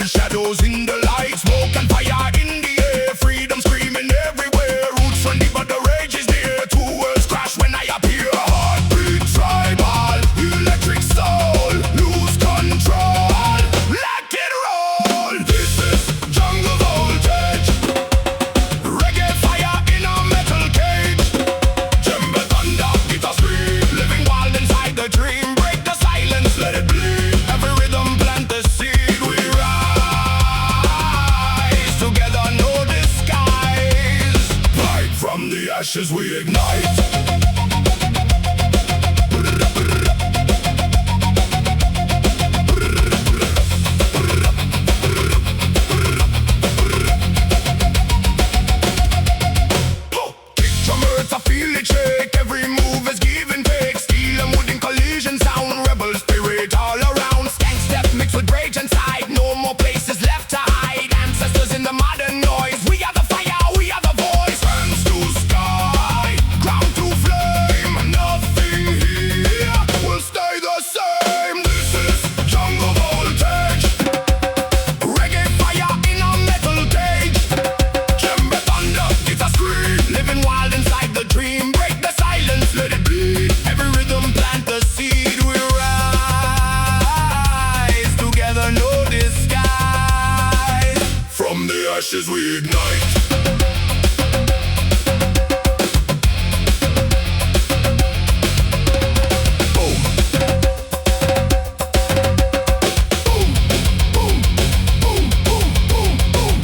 shadows in the light, smoke and fire in the air, freedom screaming everywhere. Roots from deep but the rage is there. Two worlds crash when I appear. Heartbeat tribal, electric soul, lose control, let it roll. This is jungle voltage, reggae fire in a metal cage. Djembe thunder, guitar scream, living wild inside the dream. Break the silence, let it bleed. Every rhythm plant the seed. We rise together, no disguise. Light from the ashes we ignite. Kick drummers, I feel it shake. Every move is give and take. Steel and wood in collision sound. Rebel spirit all around. Skank step mixed with rage inside. No more places left to hide. Ancestors in the modern noise. We are the fire, we are the voice. Hands to sky, ground to flame. Nothing here will stay the same. This is jungle voltage, reggae fire in a metal cage. Djembe thunder, guitar scream, living wild inside the dream. Break the silence, let it bleed. Every rhythm plant the seed. We rise together, no disguise. From the ashes we ignite. Boom. Boom, boom, boom, boom, boom, boom, boom.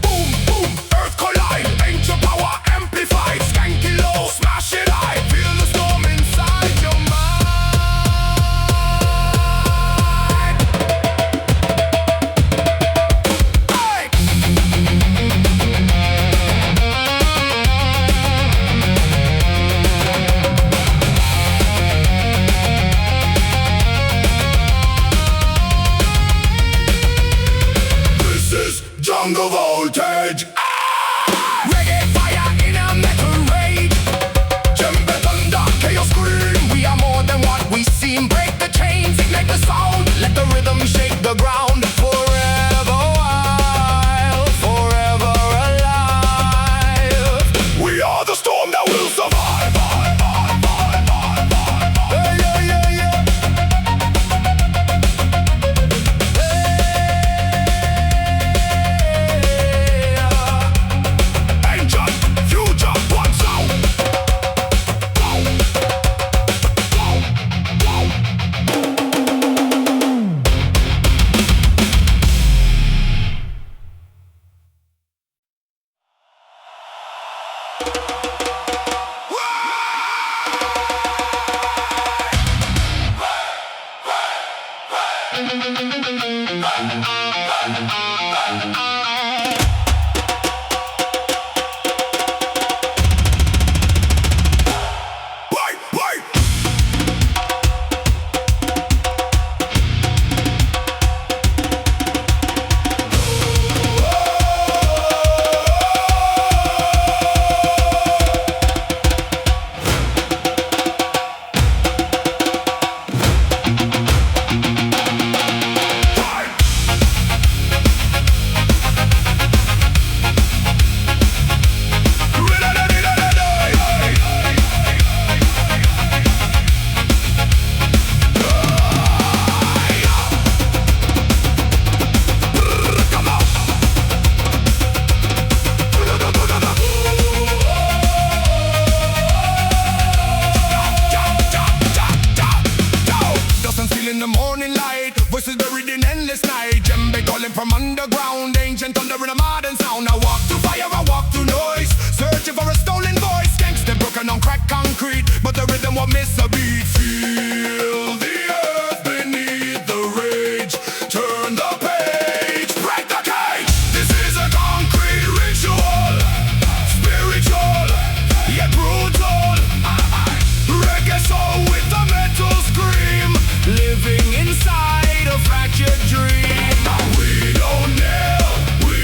Boom, boom, earth collide, ancient power amplified. Skanky low, smash it high. Feel the storm inside your mind. Hey! This is jungle voltage. Reggae fire in a metal rage. Djembe thunder, chaos scream. We are more than what we seem. Break the chains, ignite the sound. Let the rhythm shake the ground. Forever wild, forever alive. We are the storm that will survive. Yeah, yeah, yeah, yeah. Ancient, future, one sound. Wait, wait. Dust still in the morning light. Voices buried in endless night. Djembe calling from underground. Ancient thunder in a modern sound. I walk through fire, I walk through noise. Searching for a stolen voice. Gangsta broken on cracked concrete, but the rhythm won't miss a beat. Feel the earth beneath the rage. Turn the page, break the cage. This is a concrete ritual, spiritual yet brutal. Reggae soul with a metal scream, living inside a fractured dream. We don't kneel, we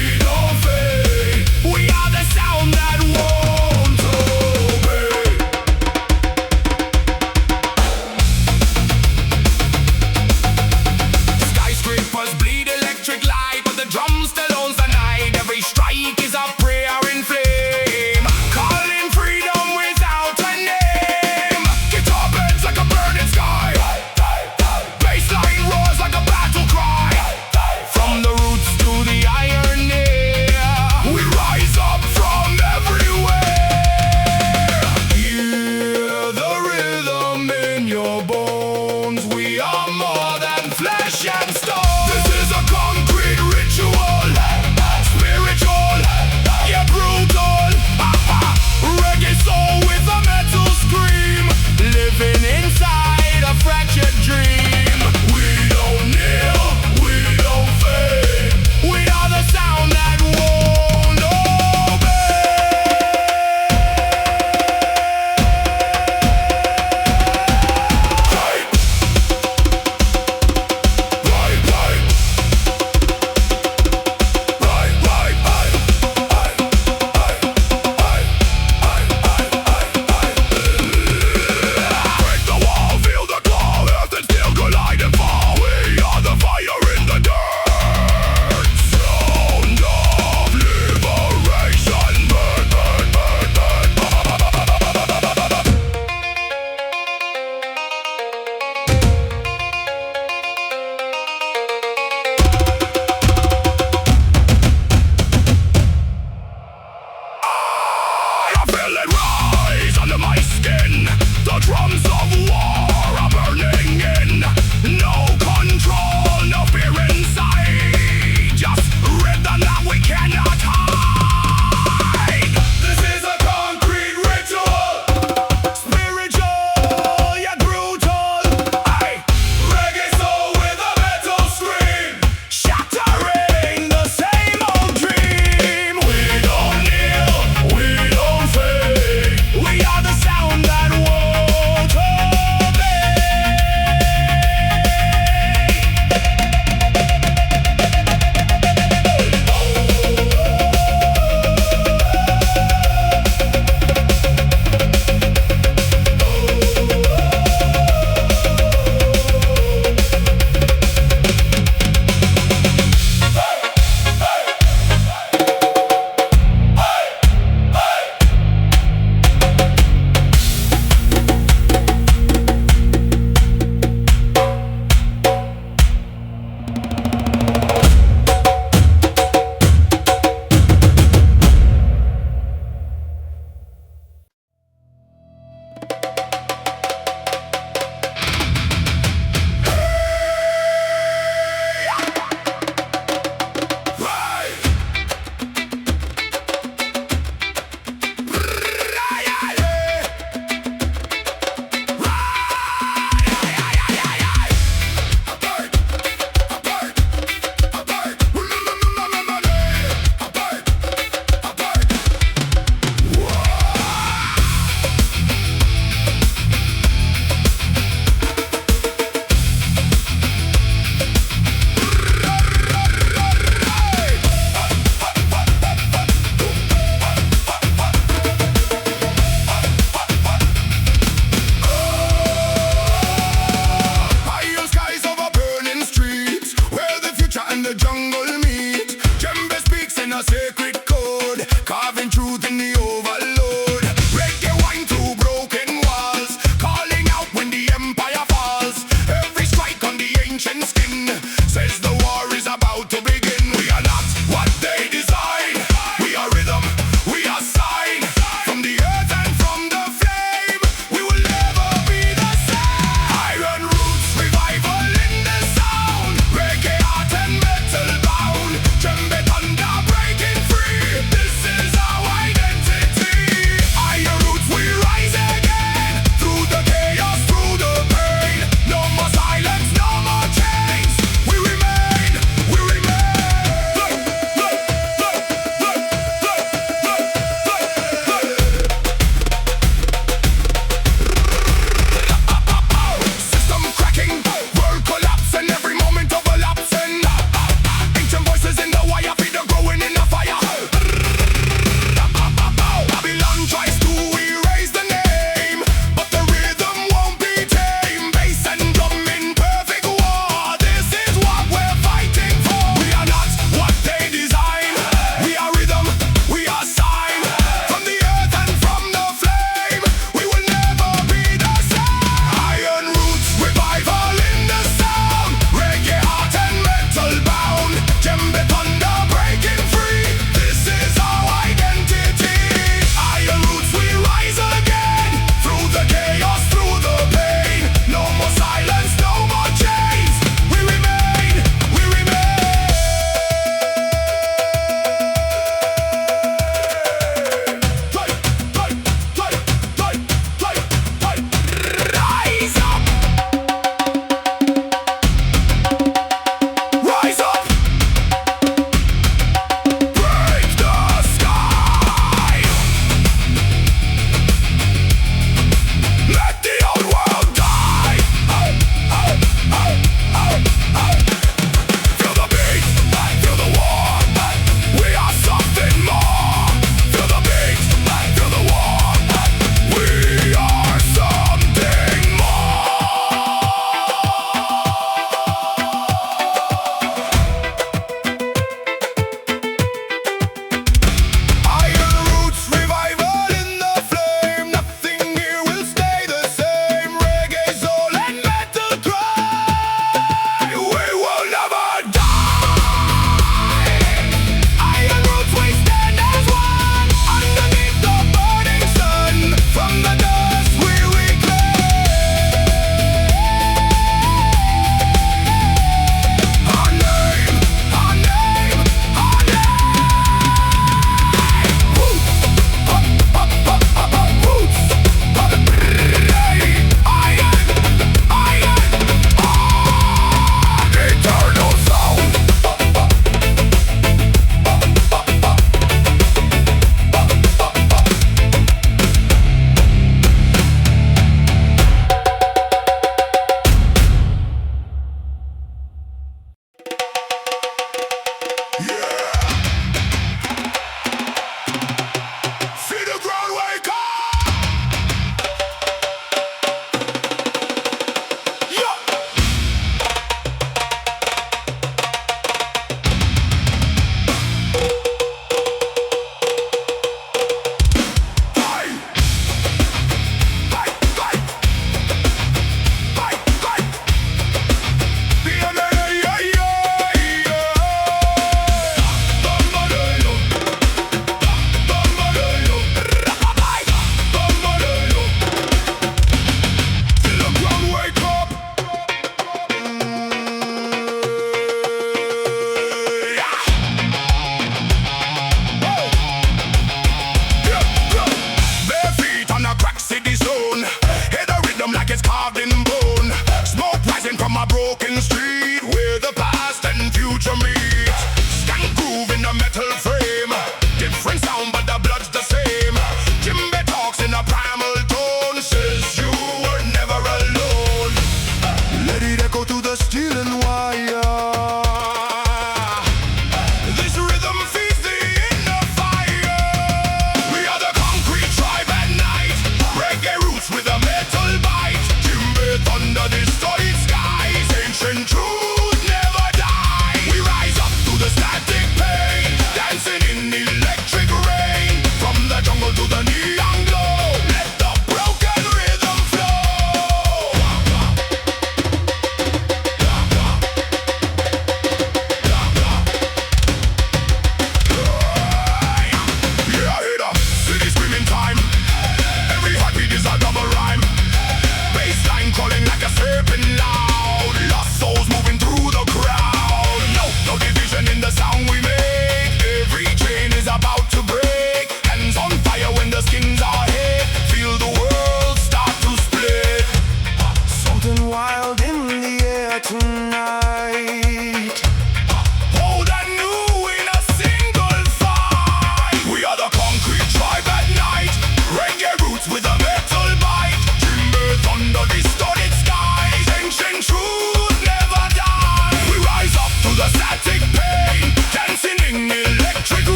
a sacred code, carving truth in the overload. Reggae wine through broken walls, calling out when the empire falls. Every strike on the ancient skin says the war is about to begin. We are not what they design. We are rhythm, we are sign. From the earth and from the flame, we will never be the same. Iron roots, revival in the sound. Reggae art and metal bound. Djembe thunder breaking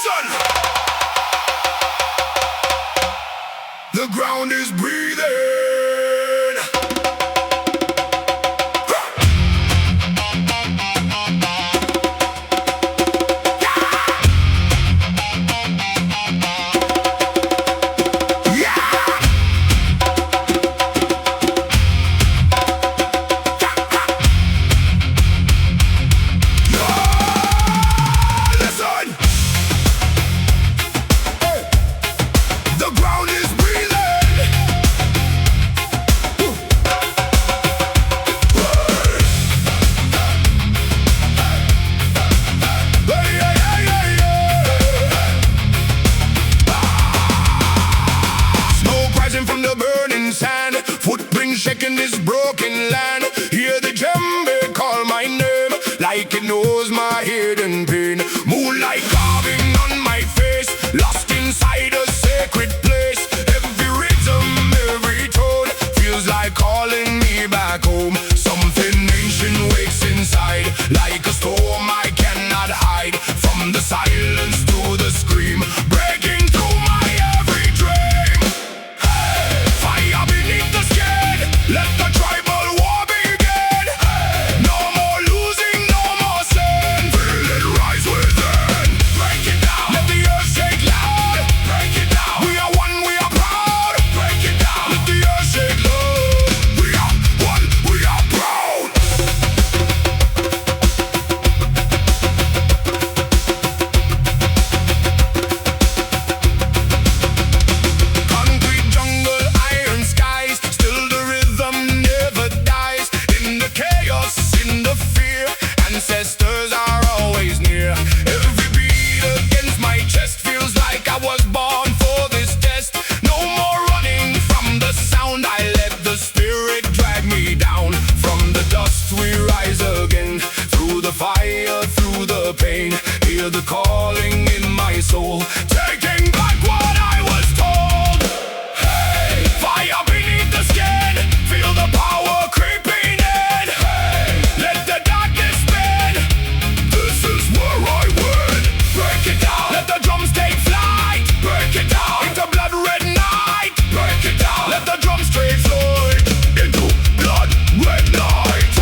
Listen. The ground is breathing. From the burning sand, footprints shaking this broken land. Hear the Djembe call my name, like it knows my hidden pain. Moonlight carving on my face, lost inside a sacred place. Every rhythm, every tone feels like calling me back home. Something ancient wakes inside, like a storm I cannot hide. From the silence to the scream, breaking through my every dream. Fire beneath the skin, let the tribal war begin. No more losing, no more sin. Feel it rise within. Break it down. Let the earth shake loud. Break it down. We are one, we are proud. Break it down. Let the earth shake loud. We are one, we are proud. Concrete jungle, iron skies, still the rhythm never dies. In the chaos, in the fear, ancestors are always near. Every beat against my chest feels like I was born for this test. No more running from the sound, I let the spirit drag me down. From the dust we rise again, through the fire, through the pain. Hear the calling in my soul, taking back what I was told. Hey, fire beneath the skin, feel the power creeping in. Hey, let the darkness spin. This is where I win. Break it down. Let the drums take flight. Break it down. Into blood red night. Break it down. Let the drums straight flight. Into blood red night.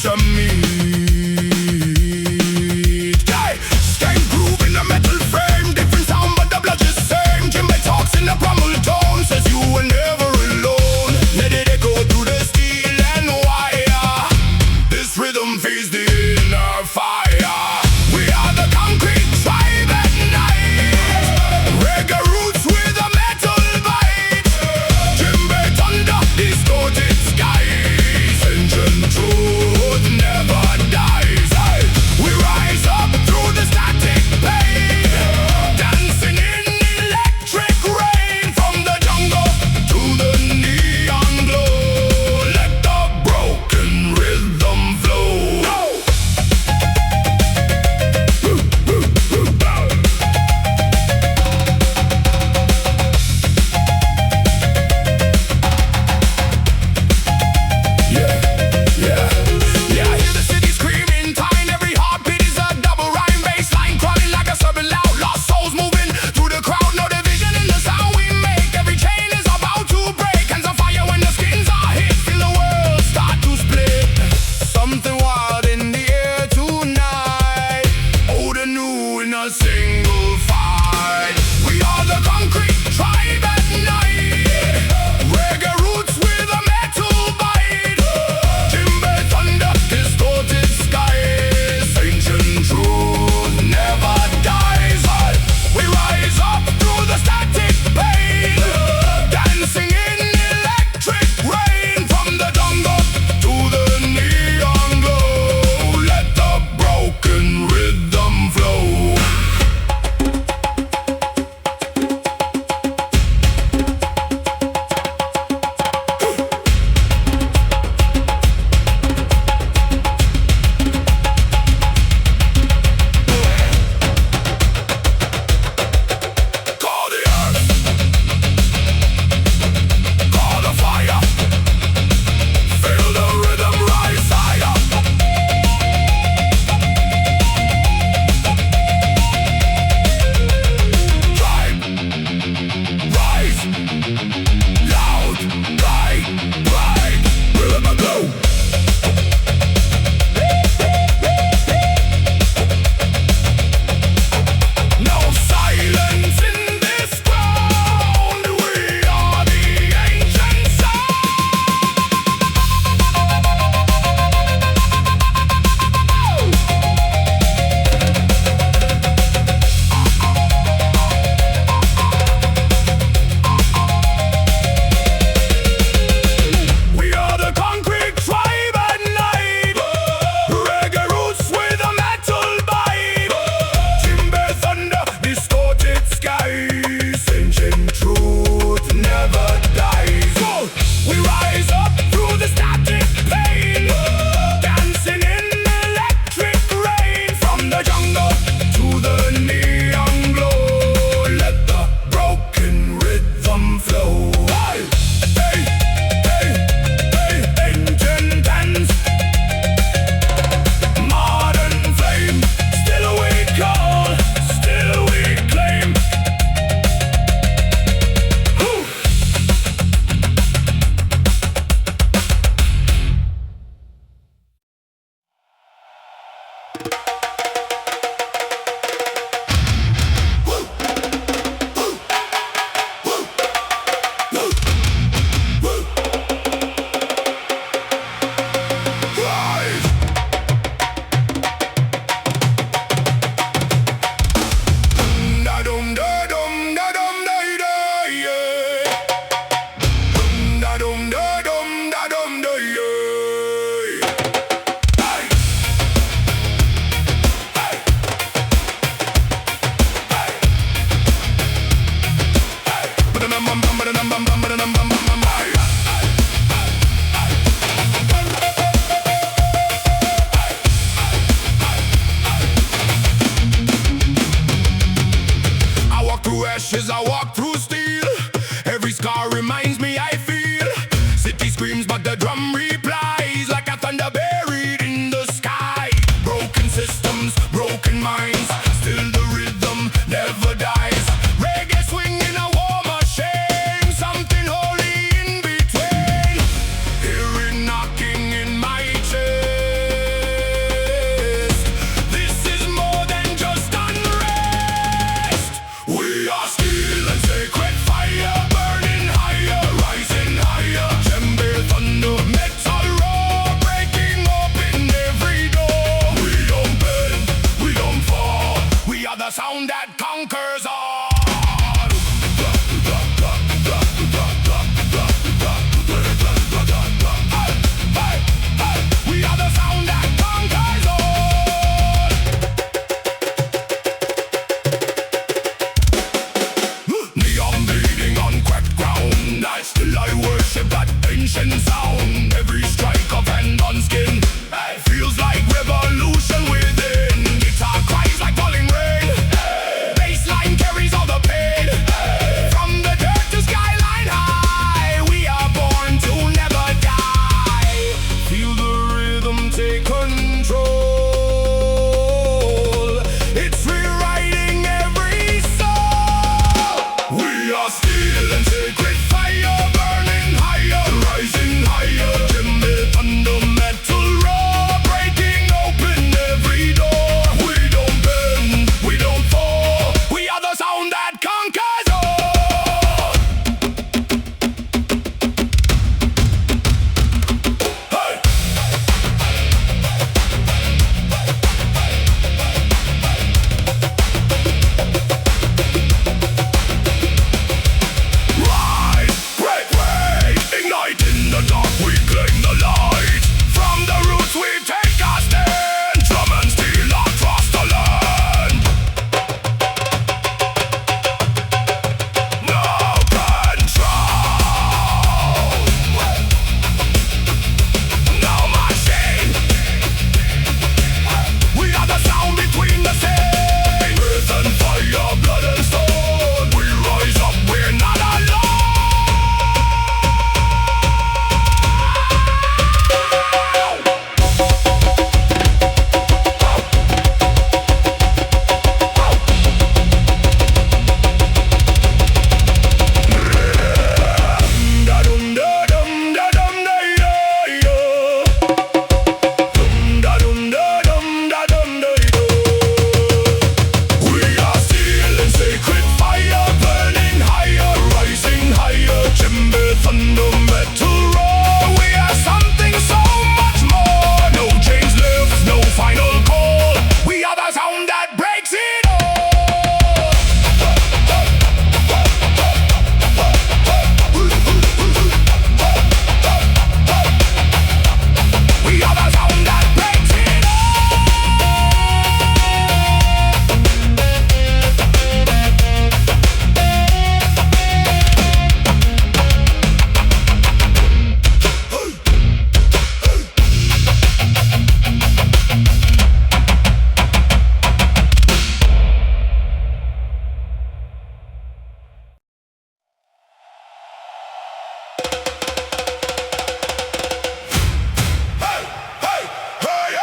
future meet. Yeah, skank groove in a metal frame, different sound but the blood is same. Djembe talks in a primal tone, says you were never alone. Let it echo through the steel and wire. This rhythm feeds the inner fire. We are the concrete tribe at night. Reggae roots with a metal bite. Djembe thunder, distorted skies. Ancient truth never I worship that ancient sound. Every strike of hand on skin feels like revolution within. Guitar cries like falling rain. Bassline carries all the pain. From the dirt to skyline high, we are born to never die. Feel the rhythm take control. It's rewriting every soul. We are still and sacred fire, burning higher, rising higher. Djembe, thunder, metal, raw, breaking open every door. We don't bend, we don't fall. We are the sound that conquers all. Hey! Rise, break, break, ignite in the dark, we claim the light. From the roots we take our stand, drum and steel across the land. No control, no machine. We are the sound between the same. Earth and fire, blood and stone. We rise up, we're not alone. We are still in sacred fire, burning higher, rising higher. Djembe, thunder, metal, raw. We are something so much more. No chains left, no final call. We are the sound that breaks it all. We are the sound that breaks it all. Hey, hey, hey,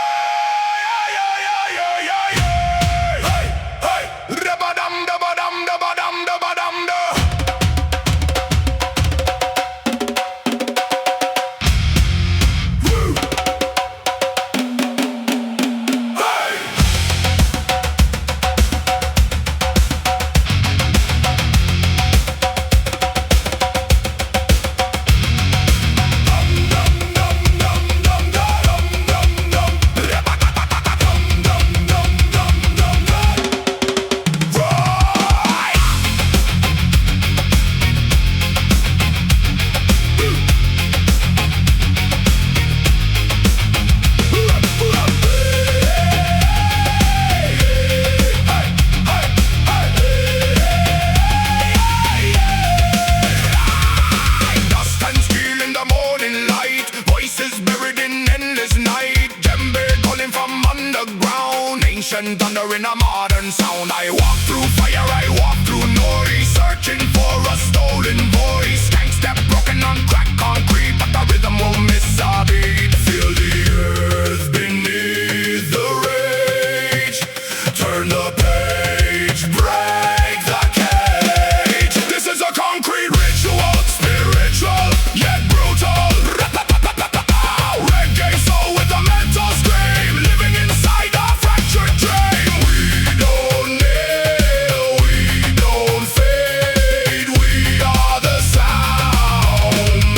hey, hey, da-ba-dum, da-ba-dum, da-ba-dum, da-ba-dum, da. Woo. Hey. Dust and steel in the morning light, voices buried in endless night. Djembe calling from underground, ancient thunder in a modern sound. I walk through fire, I walk through noise, searching for a stolen voice. Gang step broken on cracked concrete, but the rhythm won't miss a beat. Feel the earth beneath the rage. Turn the page, break the cage. This is a concrete ritual, spiritual yet brutal. Reggae soul with a mental scream, living inside a fractured dream. We don't nail, we don't fade. We are the sound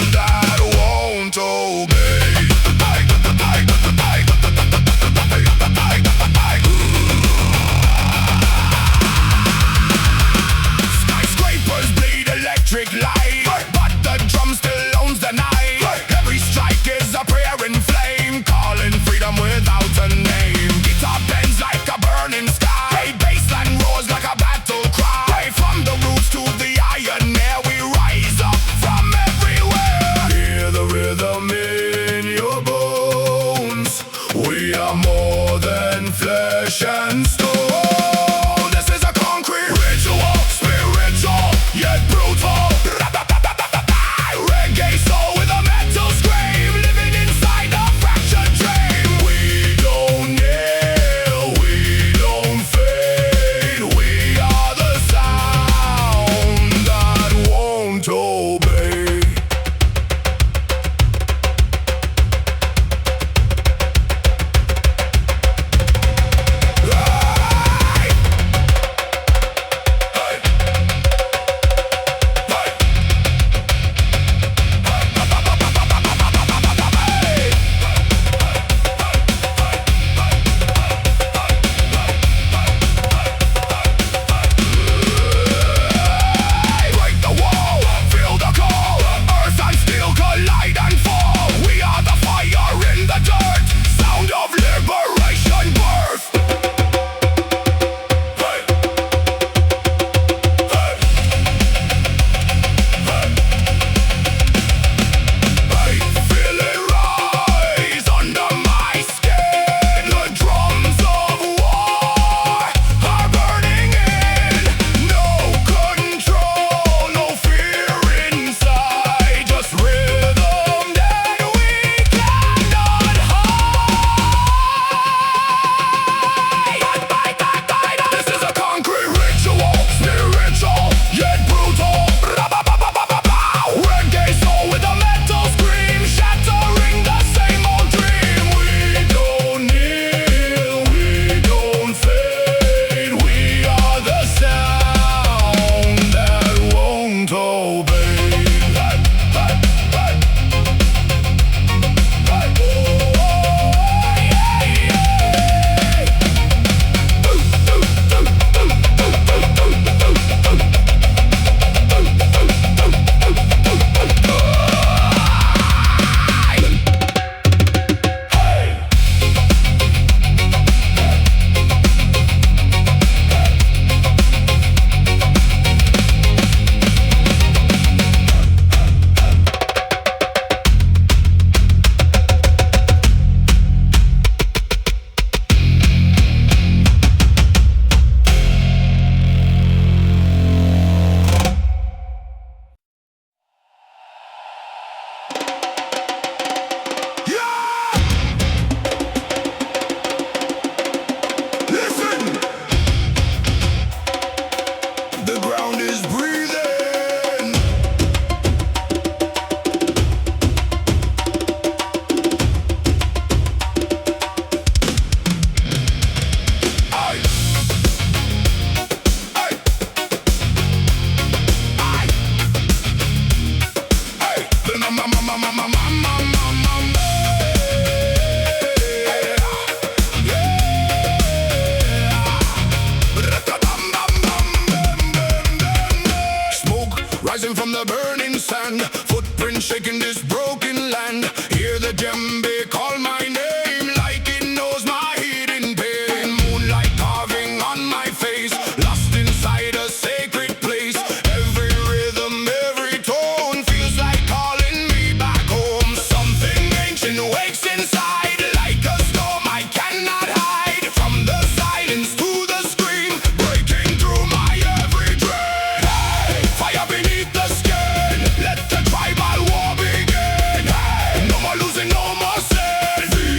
Rising from the burning sand, footprints shaking this broken land. Hear the djembe call my name like it knows my hidden pain. Moonlight carving on my face, lost inside a sacred place. Every rhythm, every tone feels like calling me back home. Something ancient wakes inside like a storm I cannot hide. From the silence to the scream, breaking through my every dream. Hey, fire beneath the skin, let the tribal war begin. Hey, no more losing, no more sin.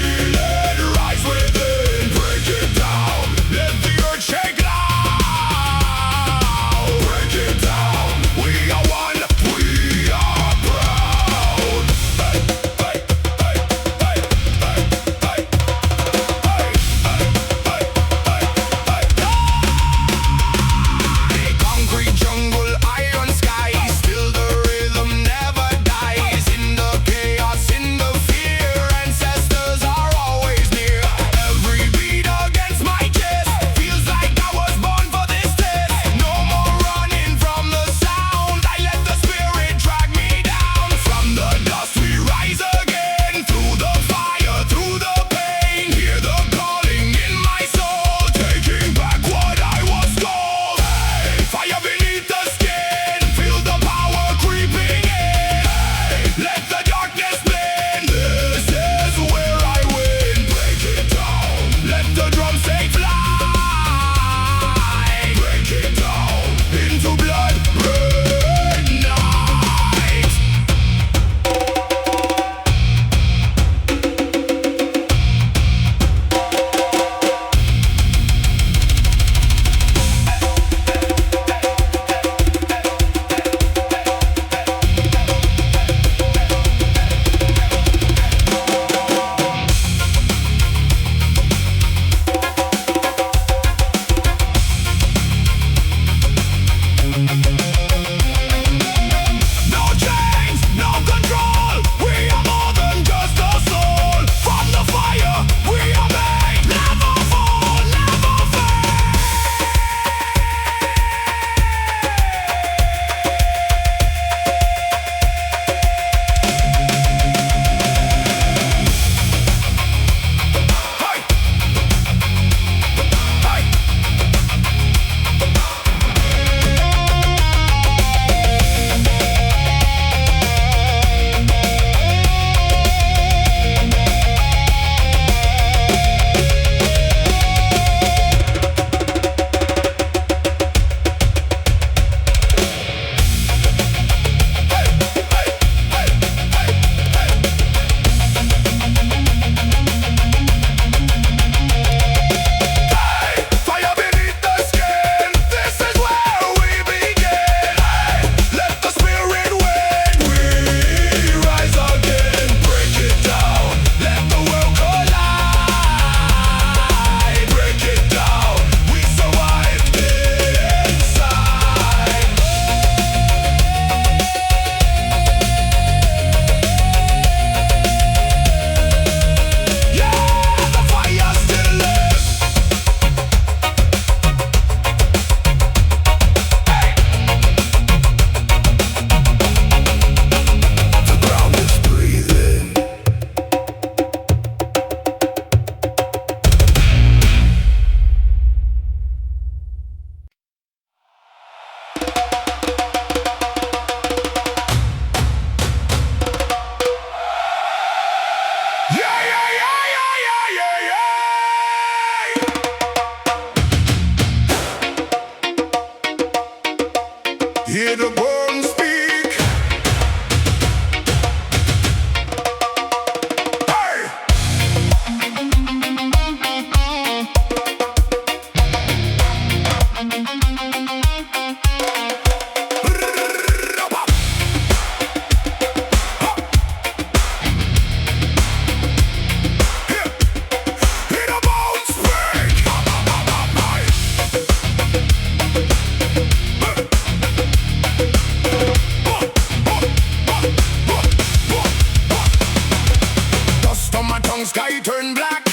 turn black.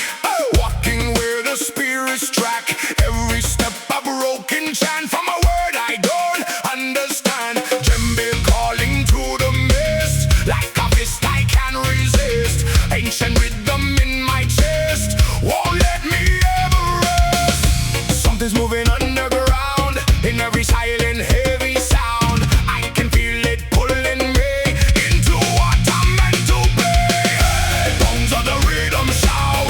Walking where the spirits track. Every step a broken chant from a word I don't understand. Djembe calling to the mist. Like a fist I can resist. Ancient rhythm in my chest won't let me ever rest. Something's moving underground in every silent heavy sound. I can feel it pulling me into what I'm meant to be. Bones of the rhythm shout.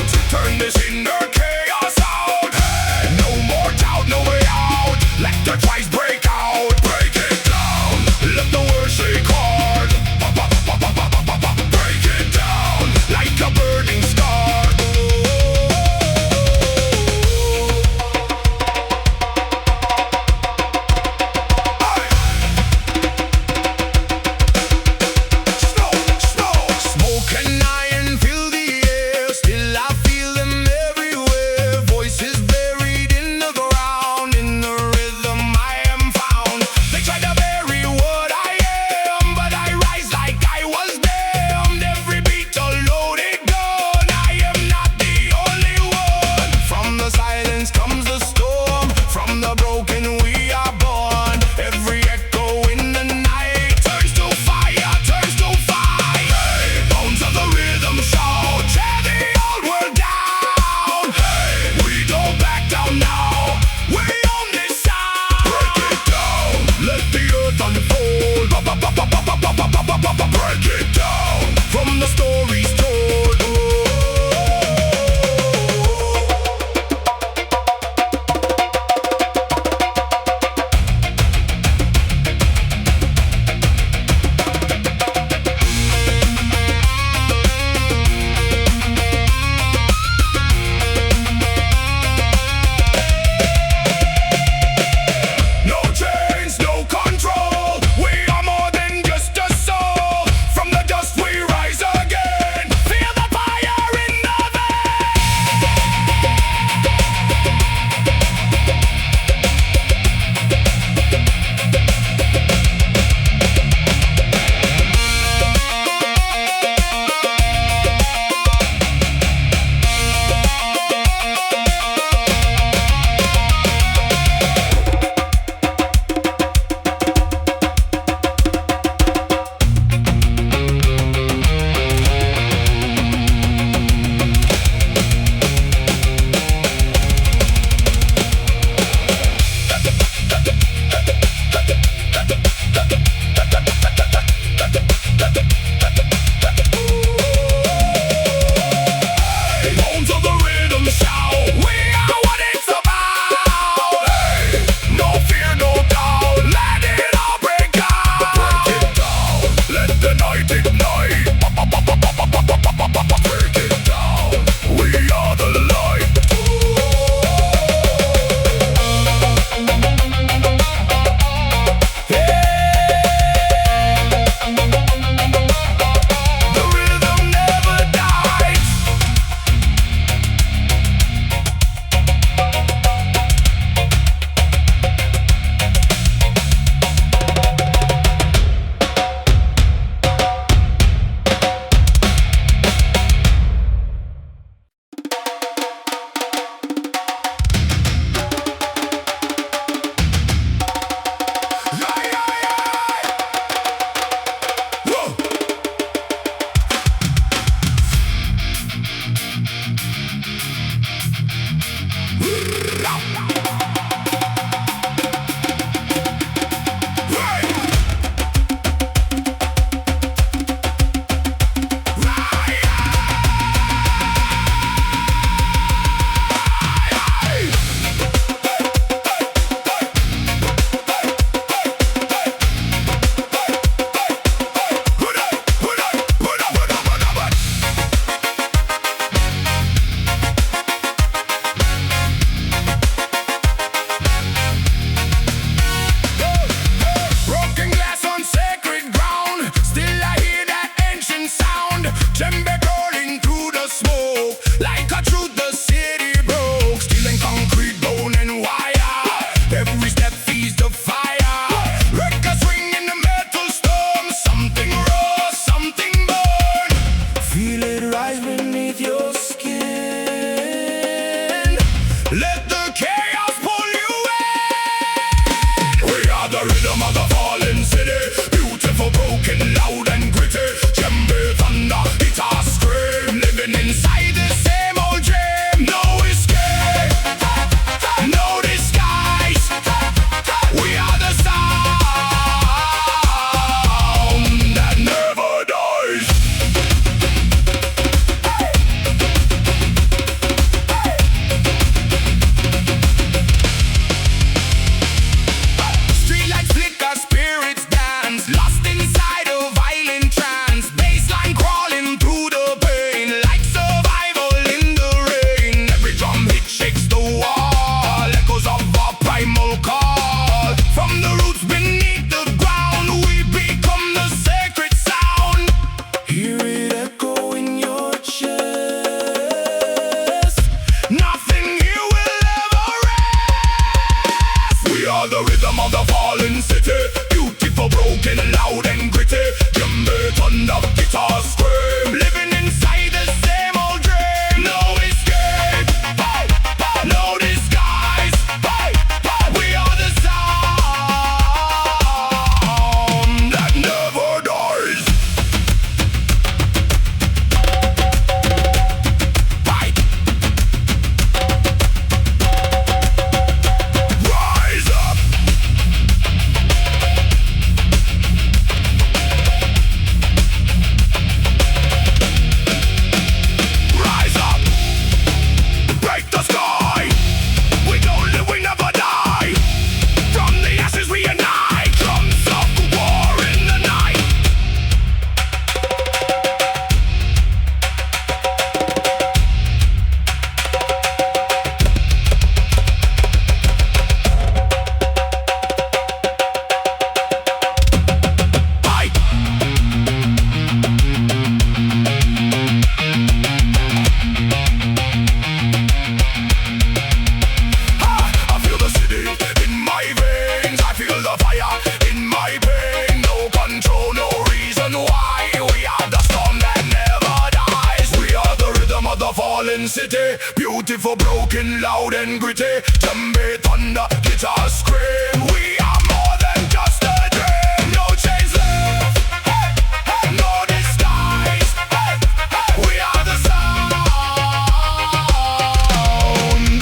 intensity. Beautiful, broken, loud and gritty. Djembe, thunder, guitar scream. We are more than just a dream. No chains left, hey, hey, no disguise, hey, hey. We are the sound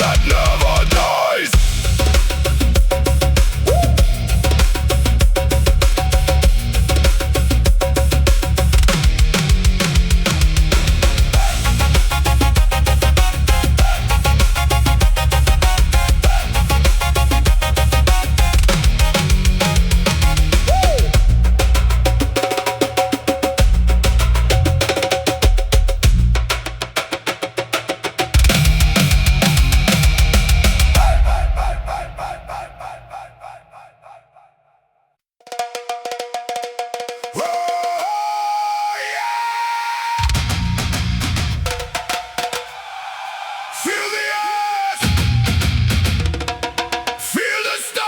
that never dies. Feel the earth, feel the stars.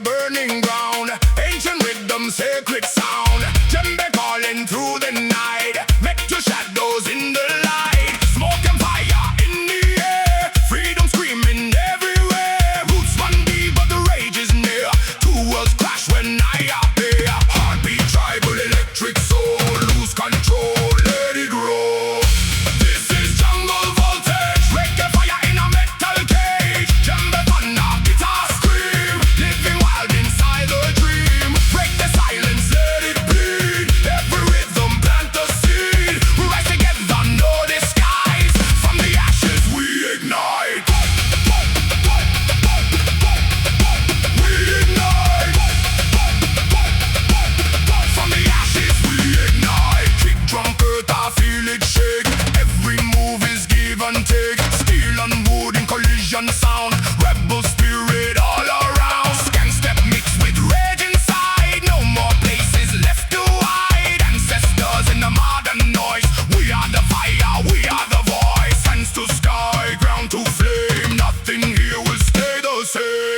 Burning ground, ancient rhythm, sacred sound. Djembe calling through the night, make your shadows in the light. Smoke and fire in the air, freedom screaming everywhere. Roots run deep, but the rage is near. Two worlds clash when I appear. Heartbeat, tribal, electric soul, lose control, let it roll. This is jungle voltage, reggae fire in a metal cage. Djembe thunder, guitar scream, living wild inside the dream. Break the silence, let it bleed. Every rhythm plant a seed. We rise together, no disguise. From the ashes we ignite. We ignite. From the ashes we ignite. Kick drum, earth, I feel it shake. Every move is give and take. Steel and wood in collision sound. Rebel spirit all around. Scan step mixed with rage inside. No more places left to hide. Ancestors in the modern noise. We are the fire, we are the voice. Hands to sky, ground to flame. Nothing here will stay the same.